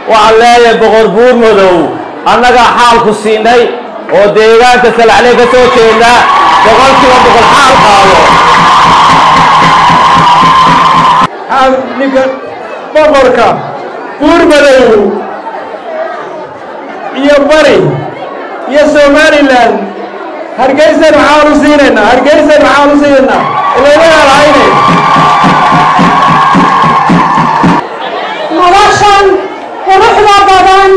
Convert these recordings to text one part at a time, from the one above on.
وعلى بقر بور مدو أنا حال كسيني وديجان تسأل عليك سوتينا بقول كم بقول حال قالوا حال نك بقرك بور مدو يا بري يا سومالي لان هرجيسنا معاو زيننا هرجيسنا معاو زيننا اللي ما رايني مرشان وروحنا بدن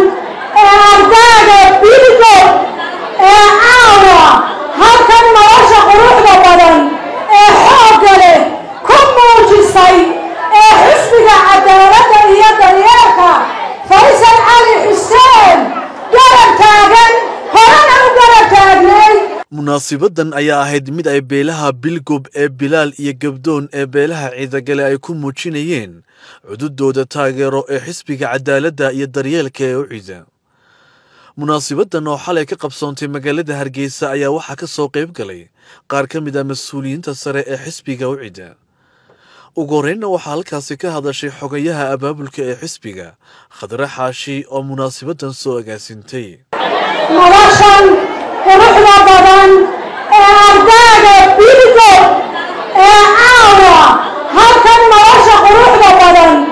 أرداد بيلكو عاوة هالكن مرشا وروحنا بدن حاجله كم موجسي حسبك عدالة يدريكا فيصل علي حسين قرب تاجن هرنا قرب تاجني munaasabadan ayaa ahayd mid ay beelaha Bilgob ee Bilaal iyo Gabdoon ee beelaha ciidagale ay ku muujinayeen cududooda taageero ee xisbiga cadaaladda iyo daryeelka ee u ciida. Munaasabadan oo xalay ka qabsoontay magaalada Hargeysa ayaa waxa ka soo qayb galay qaar ka mid ah mas'uuliyiinta sare ee xisbiga u ciida. ugu horreynna waxaa halkaasi ka hadashay xogayaha abaabulka ee xisbiga Khadra Xaashi oo munaasabadan soo agaasintay. وروحنا بدن أرداد بيلكو عاوة هالكن مرشا وروحنا بدن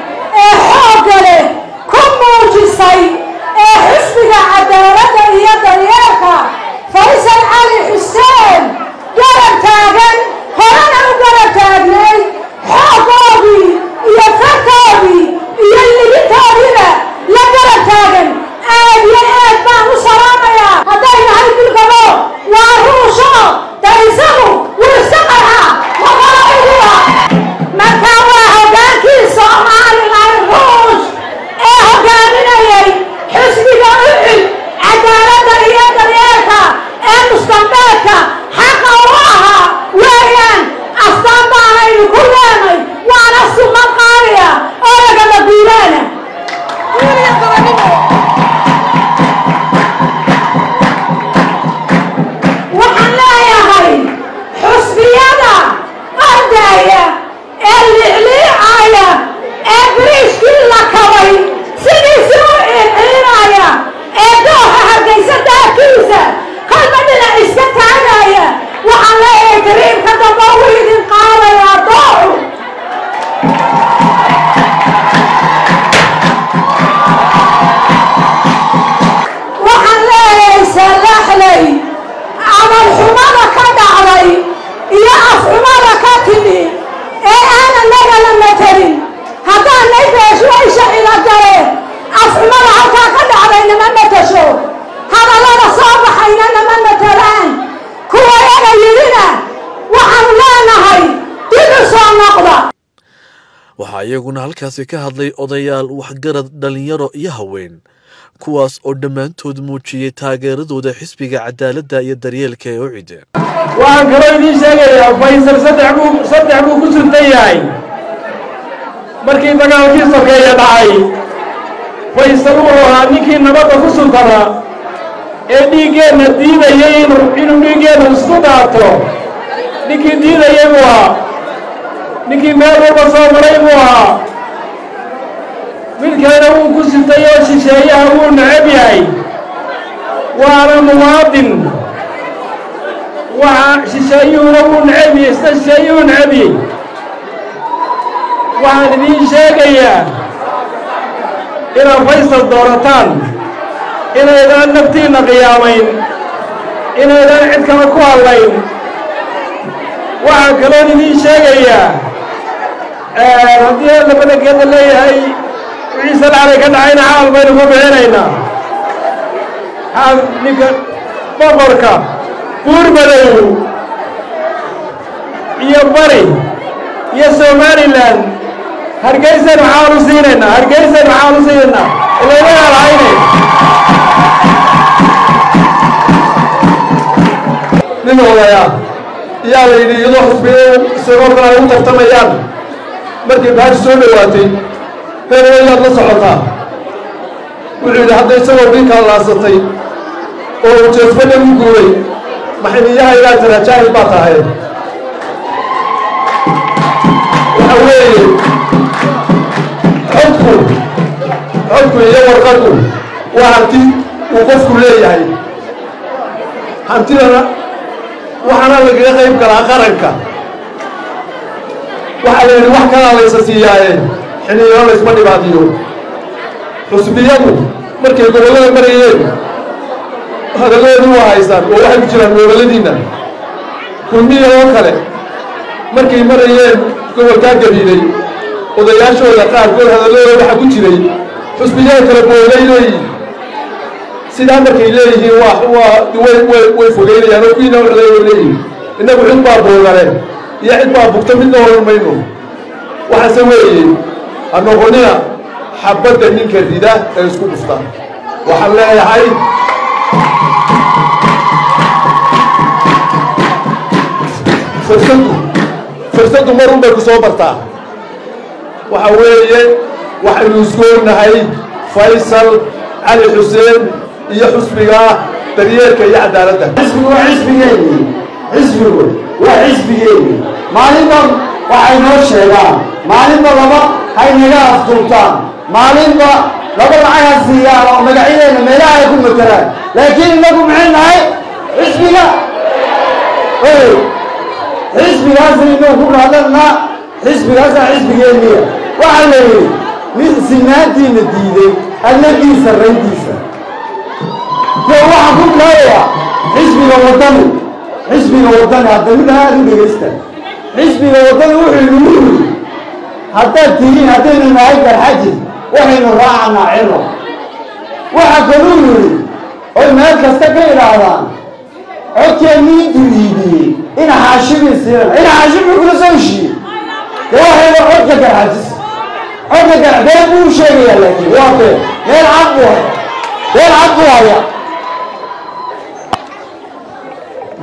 حاجله كم موجسي حسبك عدالة يدريكا فيصل علي حسين قرب تاجن هرنا قرب تاجني حاجابي يا فكابي يا اللي بتابينا لا قرب تاجن يا ما مصرامة يا هداينا هاي بالقبو وروشو تايسمو ورسقها وقرأيها مكاوة هدانكي صومالي الروش هدانينا يي حسبي قرئي عدالة ريادة ريادة مستنباكا حقا وراها ويان أستنباها كلامي وانا السمان قارية أولا قد بيرانا waxaa iyaguna halkaasi ka hadlay odayaal waxgarad dhalinyaro iyo haween kuwaas oo dhammaantood muujiyay taageeradooda xisbiga cadaaladda iyo daryeelka ee u ciida. waxaan kaloo idiin sheegayaa Faysal saddex buu ku suntan yahay markii dagaalkii sokeeye dhacay. Faysal wuxuu ahaa ninkii nabadda ku suntanaa ee dhiiggeena diidayay inuu dhiiggeena isku dhaato ninkii diidayay buu ahaa ninkii meel walba soo maray buu ahaa midkeena wuu ku sintay oo shisheeyaha wuu necab yahay waana muwaadin waxa shisheeyuhuna wuu necab yahay isna shisheeyuhu necab yahay. waxaan idiin sheegayaa inaad Faysal doorataan inaydaan naftiinna qiyaamayn inaydaan cid kale ku hadlayn. waxaan kaloo idiin sheegayaa haddii labada geeda leeyahay ciise dhacday ka dhacayna xaal baynu ku bixinaynaa. xaal ninka boqorka buur madow iyo bari iyo Somaliland hargeysana maxaan u siinaynaa ilaa ma raayne nin odaya yaa la yidhi iyadoo xusbiye isagoo kale ay u tartamayaan markii baashi soo dhowaatay beerayaad la socotaa wuxuu yidhi hadda isagoo dhiinkaa laasatay oo ujeesbadha u guuray maxiniyaha ilaa tira jaahil baa tahay. waxa weeye codku dadku iyo warqadu waa hanti uu qofku leeyahay hantidana waxaana lagaga qayb galaa qaranka waxaa la yidhi wax kalaa laysa siiyaaye xiliyo laysma dhibaatiyo xusbiyadu markay gobollada marayeen hadalladoodu waa haystaan oo waxay ku jiraan gobolladiinna kulmiya oo kale markay marayeen gobolkaa gabiilay odayaashooda qaarkood hadalladooda waxaa ku jiray xusbiyada kale booday leeyihin sidaa markay leeyihiin way fogeynayaan oo kuwiina waxday way leeyihin innagu cid baa boogale iyo cid baa bugta midna oran mayno waxaase weeye ha noqonina xabadda ninka rida ee isku dhufta waxaan leeyahay fursaddu mar un bay ku soo bartaa waxa weeye waxaynu isku ognahay faysal cali xuseen iyo xusbiga daryeelka iyo cadaaladda xisbigu waa xisbigeeni xisbigu waa xisbigeeni maalinba waxay noo sheegaan maalinba laba hay naga afduubtaan maalinba laba lacag ha siiyaan oo magacyadeena meelaha ay ku matelaan laakiin inagu maxay nahay xisbiga xisbigaasna inuu ku raadannaa xisbigaasa xisbigeeniya waxaa la yidhi mid sinaantiina diiday adnagii sarrayntiisa waxaan ku bilaabaya xisbiga waddani hadda mid aad u dhegaysta xisbiga waddani wuxuu nagu yidhi haddaad tihiin haddaynu nahay garxajis waxaynu raacanaa cilo waxaa kaluu yidhi oy meel kasta ka idhaahdaan codkeennii intuu iibiyey ina xaashimii siinan ina xaashimi kula soo heshiiyey dee waxayba codka garxajis been buu u sheegayaa laakiin waa been cad buu haya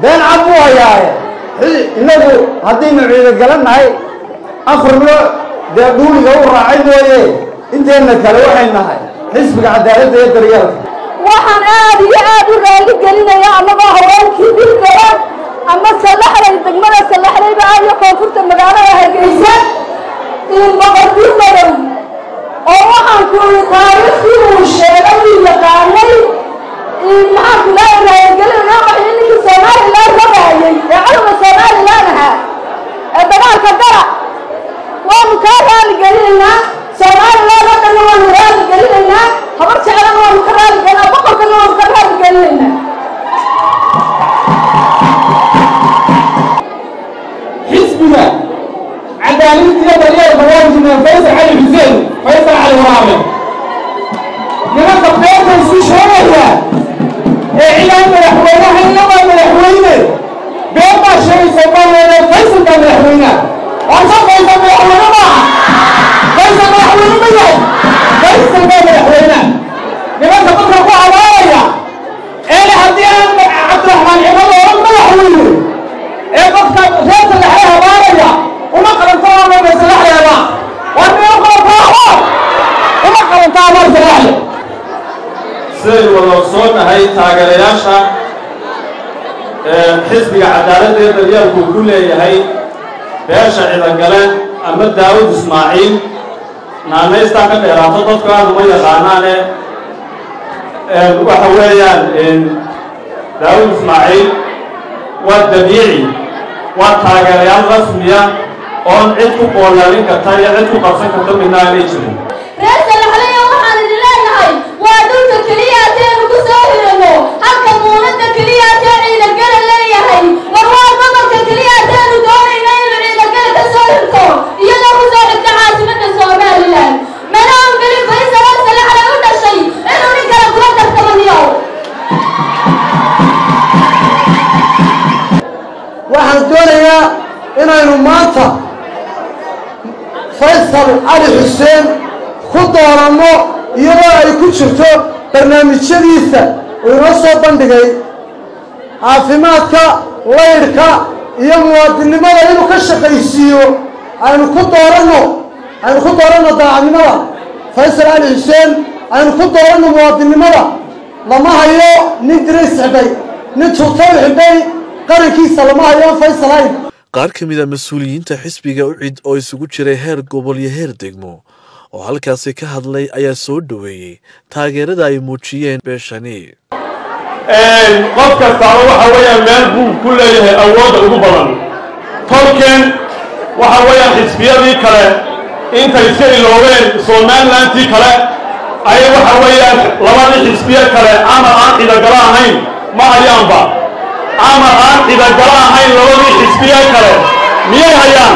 been cad buu hayaaye innagu haddaynu ciidagalan nahay afarlo dee dhuuliga u raacay mooye inteenna kale waxay nahay xisbiga cadaaladda iyo daryeelka waxaan aad iyo aad u raali gelinaya annagoo haweenkii dilgala ama salaxlay degmada salaxlayba iyo koonfurta magaalada Hargeysa boqortii madow oo waxaan ku taariikhdii uu sheegay uu yaqaanay maxaan ku leeyahay gelinayaa waxay ninkii Soomaaliland rabaayay ee cadawga Soomaaliland ahaa ee dagaalka dara waanu kaa raali gelinaynaa Soomaaliland oo dhan waanu raali gelinaynaa habar jeclan waanu ka raali gelinaynaa boqorkana waanu ka raali gelinaynaa xisbiga cadaaladda daryeelka waa jirnaa faysal cali xuseen faysal cali waraabe nimanka beerta isu sheegaya ee cilaan madaxweynaha iyagoo madaxweyne been baa sheegaysa maaweene faysal baa madaxweynaha waasa faysal madaxweyne maaha faysal madaxweyne ma yahay faysal baa madaxweynaha nimanka dadka ku abaaraya ee haddii aan cabdiraxmaan cimado oran madaxweyne ee qofka reerka dhexe habaaraya uma qalanto ama salaxleeda waa meel qalantaa uma qalantaa ama salaxle siday wada ogsoonahay taageerayaasha xisbiga cadaaladda iyo daryeelku ku leeyahay beesha cidangale ama daawud ismaaciil naanaystaa ka dheeraato dadku aad uma yaqaanaane waxa weeyaan daawud ismaaciil waa dabiici waa taageerayaal rasmiya oon cid ku qoolaalin karta iyo cid ku qabsan karta midna aanay jirin reer salaxlaya waxaan idin leenahay waa dhulka keliya haddaynu ku soo hirano halka muunadda keliya haddee ciidagala leeyahay war waa gobolka keliya haddaynu doonayno inuu ciidagala ka soo hirto iyadoo ku soo xigta caasimadda Somaliland mana ogelin faysal oo salaxle u dhashay inuu nin kale kula tartamaniyo waxaan doonayaa inaynu maanta faysal cali xuseen ku dooranno iyadoo ay ku jirto barnaamijyadiisa uu inoo soo bandhigay caafimaadka laydhka iyo muwaadinnimada inuu ka shaqaysiiyo aynu ku dooranno daacadnimada faysal cali xuseen aynu ku dooranno muwaadinnimada lama hayo nin diray sixday nin tuutay xidhay qarankiisa lama hayo faysalayn qaar ka mid a mas-uuliyiinta xisbiga ucid oo isugu jiray heer gobol iyo heer degmo oo halkaasi ka hadlay ayaa soo dhaweeyey taageerada ay muujiyeen beeshani. qof kastaaba waxa weeyaan meel buu ku leeyahay awoodda ugu badan. tolkeen waxa weeyaan xisbiyadii kale intay iska iloobeen Somalilandtii kale ay waxa weeyaan labadii xisbiye kale ama aan cidagala ahayn ma hayaanba ama aan cidagala ahayn labadii xisbiye kale miyay hayaan.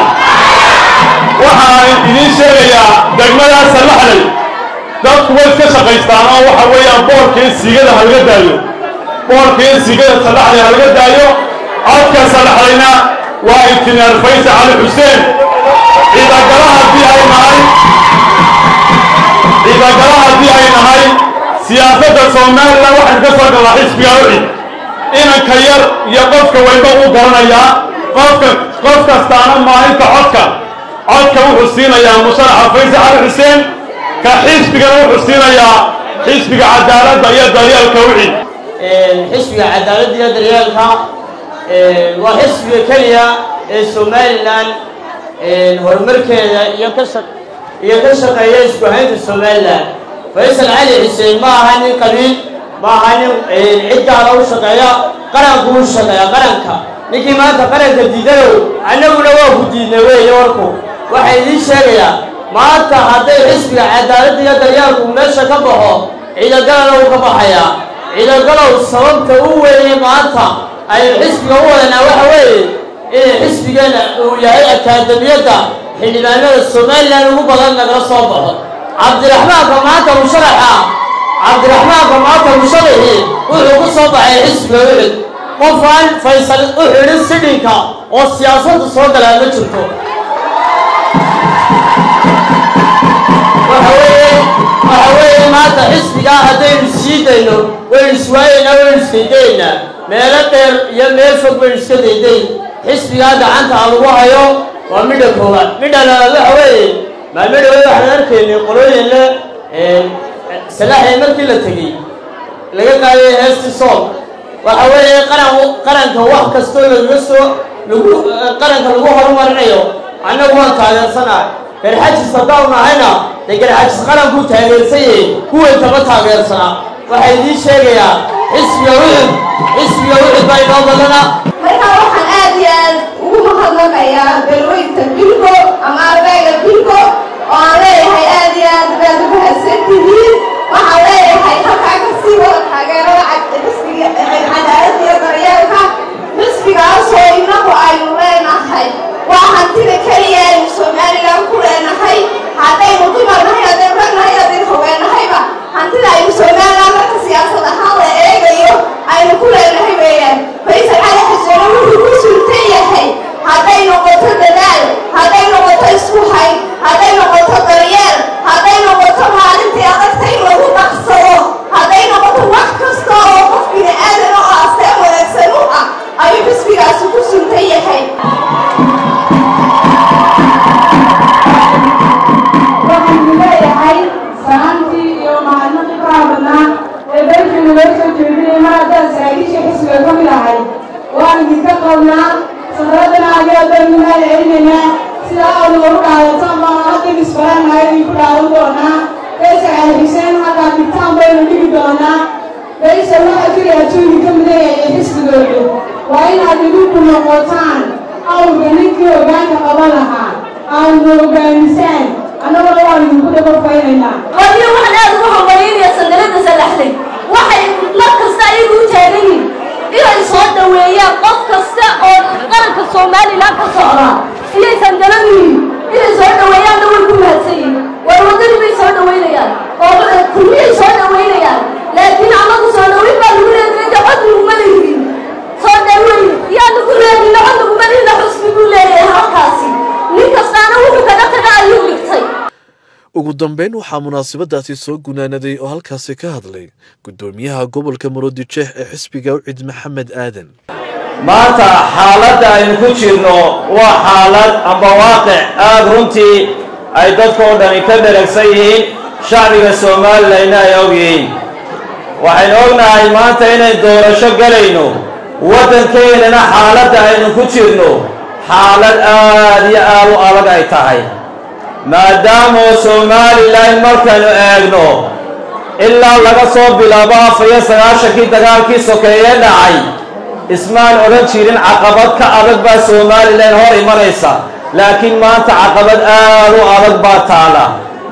waxaan idiin sheegayaa degmadaas Salaxley dadku way iska shaqaystaan oo waxa weeyaan boorkii sigada halga daayo boorkii sigada Salaxley halga daayo codka Salaxleyna waa injineer Faysal Ali Xuseen cidagalaha ay nahay siyaasadda Soomaaliland waxaan ka soo galnaa xisbiga wixii inanka yar iyo qofka weynba uu garanayaa qof kastaana maalinta codka wuxuu siinayaa musharaxa Faysal Ali Xuseen ka xisbigana wuxuu siinayaa xisbiga cadaaladda iyo daryeelka wixii xisbiga cadaaladda iyo daryeelka waa xisbiga kaliya ee Somaliland horumarkeeda iyo ka shaqeeya isku haynta Somaliland. Faysal Ali Xuseen ma aha nin qabiil ma aha nin cid gaar ah u shaqeeya qaranku u shaqeeya qaranka ninkii maanta qaranka diidanow annaguna waa ku diidnay weeye warku waxay idiin sheegayaa maanta hadday xisbiga cadaaladda iyo daryeelku meesha ka baxo ciidagalana uu ka baxayaa ciidagalow sababta u weeye maanta ay xisbiga u wadanaa waxa weeye inay xisbigeena uu yahay akaadamiyadda xildhibaanada Somaliland ugu badan nagala soo baxo. cabdiraxmaanka maanta musharaxii wuxuu ku soo baxay xisbiga wixii qofaan Faysal u xidhin sidhinka oo siyaasadda soo galaa ma jirto. waxa weeye maanta xisbigaa haddaynu sii dayno waynu iswaayeynaa waynu iskaydaynaa meelo dheer iyo meel fog baynu iska daydayn. xisbigaa gacanta lagu hayo waa midha koowaad. midha labaad waxa weeye maalmo dhaweed waxaan arkaynay qolooyin le Salaxley markii la tegey laga qaadayay heestii sool waxa weeye qaranka wax kastoo qaranka lagu horumarinayo annagu waan taageersanahay. garxajis haddaan nahayna dee garxajis qarankuu taageersan yahay kuwaytama taageersanaa. waxay idiin sheegayaa xisbiga wixii baa inoo badana. markaa waxaan aad iyo aad ugu mahadnaqayaa beelweynta Bilgo ama ardayga Bilgo oo aan leeyahay aad iyo aad baad u mahadsantihiin. waxaan leeyahay halkaa ka sii wada taageerada xisbiga cadaaladda iyo daryeelka xisbigaasoo inagu aynu leenahay waa hantida keliya aynu Somaliland ku leenahay haddaynu dumar nahay haddaynu rag nahay haddaynu haween nahayba hantida aynu Somaliland marka siyaasad ahaan la eegayo aynu ku leenahay weeyaan. Faysal Ali Xuseen wuxuu ku sultan yahay hadday noqoto dadaal hadday noqoto isku hayn hadday noqoto daryeel hadday noqoto maalintii adagta in lagu dhaqsado hadday noqoto wax kasta oo qof bini aadan oo astaan wanaagsan u ah ayuu xisbigaasi ku sultan yahay. waxaan leeyahay salaantii iyo mahadnaqii faraha badnaa ee dalkii loo soo jeedinay mar haddaan saraakiishii xisbiga ka mid ahay waan idinka qabnaa sanadana ayaa baynu mahad celinaynaa sidaa aad noogu dhaadataan baan haddan isbaranahay idinku dhaadan doonaa. Faysal Ali Xuseen halkaa digtaan baynu dhigi doonaa. Faysal waxa keliya adduunka ka midayahay xisbigoodu waa inaad idinku noqotaan awrka ninkii hoggaanka qaban lahaa aadna hoggaamisaan annaguna waan idinku dabafaynaynaa. qadiyo waxaan aad ugu hambalyaynaya sandaladda Salaxley waxay mar kasta iyagu u taagan yihiin inay soo dhaweeyaan qof kasta oo qaranka Somaliland ka socda inay sandaladu yihiin inay soo dhaweeyaanna way ku mahadsan yihiin. war wadani bay soo dhaweynayaan oo kulmiyay soo dhaweynayaan laakiin annagu soo dhaweyn baa lagu leedahay cod laguma leeyihiin. soo dhaweyn yaa lagu leedahay cod laguma leedahay xusbiguu leeyahay halkaasi nin kastaana wuxuu kaga taga ayuu dhigtay. ugu dambeyn waxaa munaasabadaasi soo gunaanaday oo halkaasi ka hadlay gudoomiyaha gobolka Maroodijeex ee xisbiga Ucid Maxamed Aadan. maanta xaaladda aynu ku jirno waa xaalad amba waaqic aad runtii ay dadka oo dhani ka dheragsan yihiin shacbiga Somaliland ay ogyihiin. waxaynu ognahay maanta inay doorasho galayno waddankeenana xaaladda aynu ku jirno xaalad aad iyo aad u adag ay tahay. maadaama Somaliland markaynu eegno ilaa laga soo bilaabo 19 dagaalkii sokeeye dhacay ismaan oran jirin caqabad ka adag baa Somaliland hor imanaysa laakiin maanta caqabad aad u adag baa taala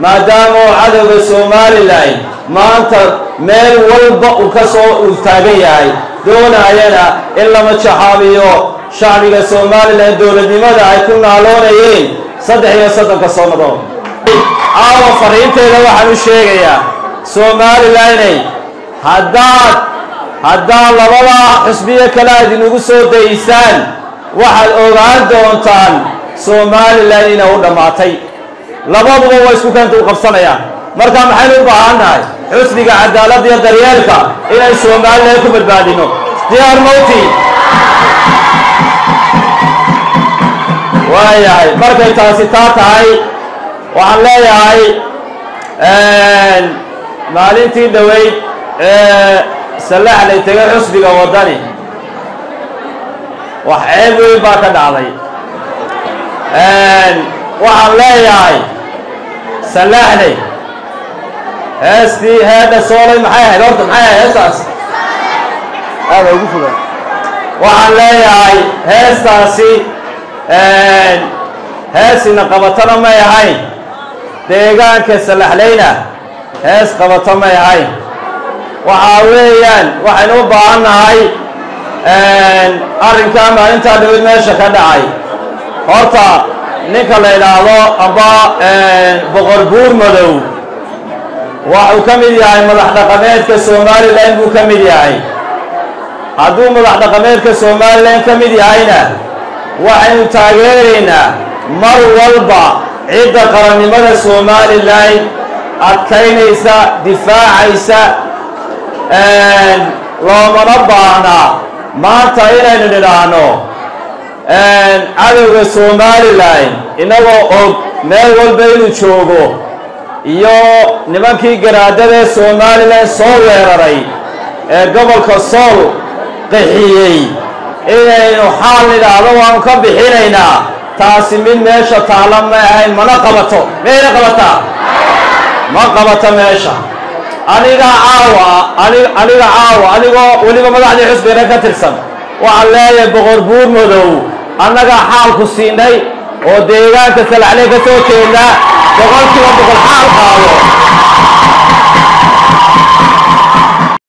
maadaama cadawga Somaliland maanta meel walba uu ka soo taagan yahay doonayana in lama jaxaabiyo shacbiga Somaliland dowladnimada ay ku naaloonayeen 3 sanadood aawa fariinteeda waxaan u sheegayaa Somaliland haddaad labada xisbiye kale idinugu soo daysaan waxaad ogaan doontaan Somaliland inay u dhamaatay labaduba way isku keenta u qabsanayaan marka maxaynu u baahannahay xisbiga cadaaladda iyo daryeelka inay Somaliland ku badbaadino diyaar mawti waayahay markay taasi tahay waxaan leeyahay maalintii dhaweyd salaxlay tagay xisbiga wadani wax ceeb weyn baa ka dhacday waxaan leeyahay salaxlay heestii heedha soolay maxay ahayd horta maxay ahayd heestaas aada ugu fogaan waxaan leeyahay heestaasi heesina qabatana may ahayn deegaanka salaxlayna hees qabato may ahayn waxaa weeyaan waxaynu u baahannahay arrinkaa maalintaa dhaweyd meesha ka dhacay horta ninka la yidhaahdo amba boqor buur madow waxuu ka mid yahay madax dhaqameedka Somaliland buu ka mid yahay hadduu madax dhaqameedka Somaliland ka mid yahayna waxaynu taageeraynaa mar walba cidda qarannimada Somaliland adkaynaysa difaacaysa loomana baahna maanta inaynu nidhaahno cadowga Somaliland inagoo og meel walba inuu joogo iyo nimankii garaadada ee Somaliland soo weeraray ee gobolka Sool qaxiyey inaynu xaal nidhaahdo waanu ka bixinaynaa taasi mid meesha taala ma ahayn mana qabato meena qabataa ma qabato meesha aniga caawa anigoo weliba madaxdii xisbiga ka tirsan waxaan leeyahay boqor buur madow annaga xaalku siinay oo deegaanka salaxley ka soo jeedna boqolkiiba boqol xaal qaado